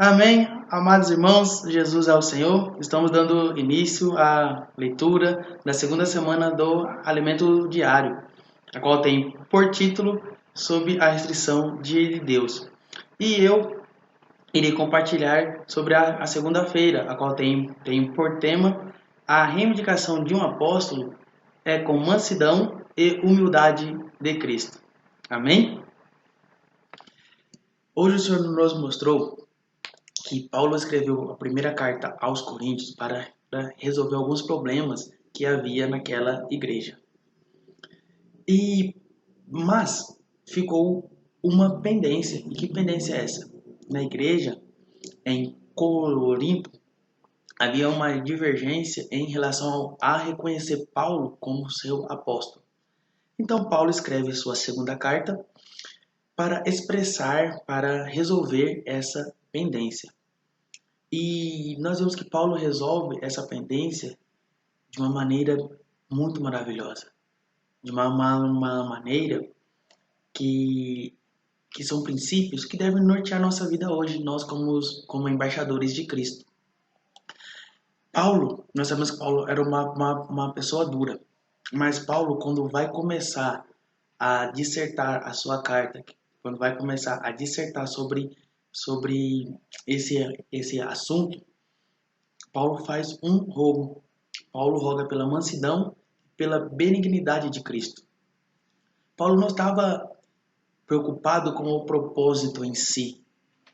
Amém, amados irmãos, Jesus é o Senhor. Estamos dando início à leitura da segunda semana do Alimento Diário, a qual tem por título Sob a Restrição de Deus. E eu irei compartilhar sobre a segunda-feira, a qual tem por tema a reivindicação de um apóstolo com mansidão e humildade de Cristo. Amém? Hoje o Senhor nos mostrou que Paulo escreveu a primeira carta aos Coríntios para resolver alguns problemas que havia naquela igreja. Mas ficou uma pendência. E que pendência é essa? Na igreja, em Corinto, havia uma divergência em relação a reconhecer Paulo como seu apóstolo. Então Paulo escreve sua segunda carta para expressar, para resolver essa pendência. E nós vemos que Paulo resolve essa pendência de uma maneira muito maravilhosa. De uma maneira que são princípios que devem nortear nossa vida hoje, nós como embaixadores de Cristo. Paulo, nós sabemos que Paulo era uma pessoa dura. Mas Paulo, quando vai começar a dissertar a sua carta, quando vai começar a dissertar sobre esse assunto, Paulo faz um rogo. Paulo roga pela mansidão, pela benignidade de Cristo. Paulo não estava preocupado com o propósito em si,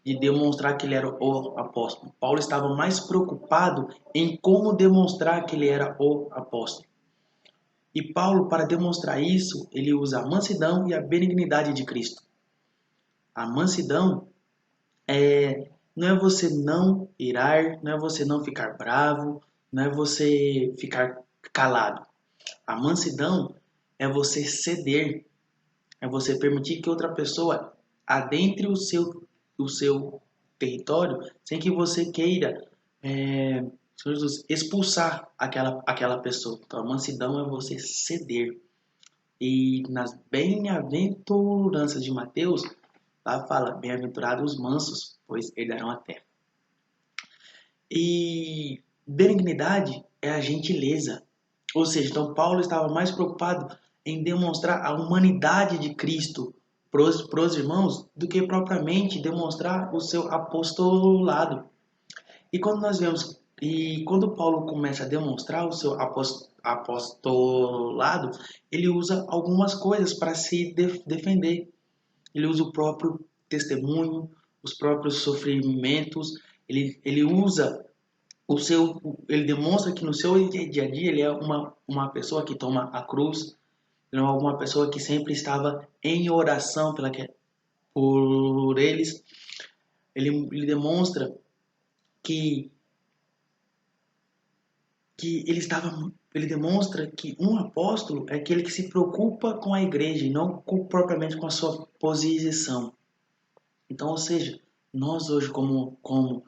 de demonstrar que ele era o apóstolo. Paulo estava mais preocupado em como demonstrar que ele era o apóstolo. E Paulo, para demonstrar isso, ele usa a mansidão e a benignidade de Cristo. A mansidão não é você não irar, não é você não ficar bravo, não é você ficar calado. A mansidão é você ceder, é você permitir que outra pessoa adentre o seu território sem que você queira expulsar aquela pessoa. Então a mansidão é você ceder. E nas bem-aventuranças de Mateus, lá fala, bem-aventurados os mansos, pois herdarão a terra. E benignidade é a gentileza. Ou seja, então Paulo estava mais preocupado em demonstrar a humanidade de Cristo para os irmãos do que propriamente demonstrar o seu apostolado. E quando Paulo começa a demonstrar o seu apostolado, ele usa algumas coisas para se defender. Ele usa o próprio testemunho, os próprios sofrimentos, ele usa ele demonstra que no seu dia a dia ele é uma pessoa que toma a cruz, ele é uma pessoa que sempre estava em oração por eles. Ele demonstra que ele demonstra que um apóstolo é aquele que se preocupa com a igreja e não propriamente com a sua posição. Então, ou seja, nós hoje como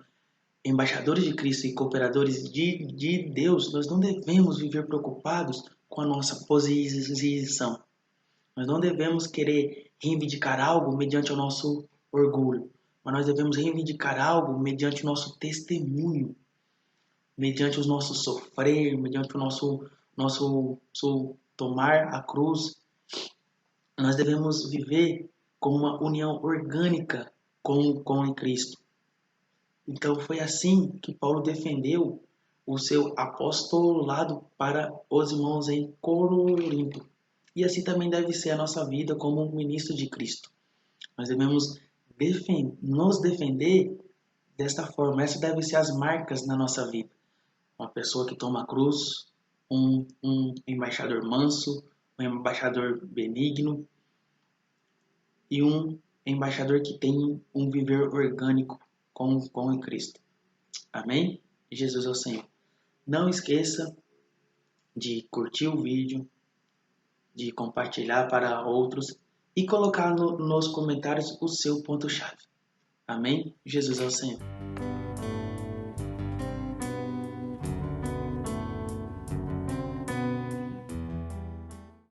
embaixadores de Cristo e cooperadores de Deus, nós não devemos viver preocupados com a nossa posição. Nós não devemos querer reivindicar algo mediante o nosso orgulho, mas nós devemos reivindicar algo mediante o nosso testemunho, mediante o nosso sofrer, mediante o nosso tomar a cruz. Nós devemos viver com uma união orgânica com Cristo. Então foi assim que Paulo defendeu o seu apostolado para os irmãos em Corinto. E assim também deve ser a nossa vida como um ministro de Cristo. Nós devemos nos defender desta forma. Essas devem ser as marcas na nossa vida. Uma pessoa que toma a cruz, um embaixador manso, um embaixador benigno e um embaixador que tem um viver orgânico com Cristo. Amém? Jesus é o Senhor. Não esqueça de curtir o vídeo, de compartilhar para outros e colocar nos comentários o seu ponto-chave. Amém? Jesus é o Senhor.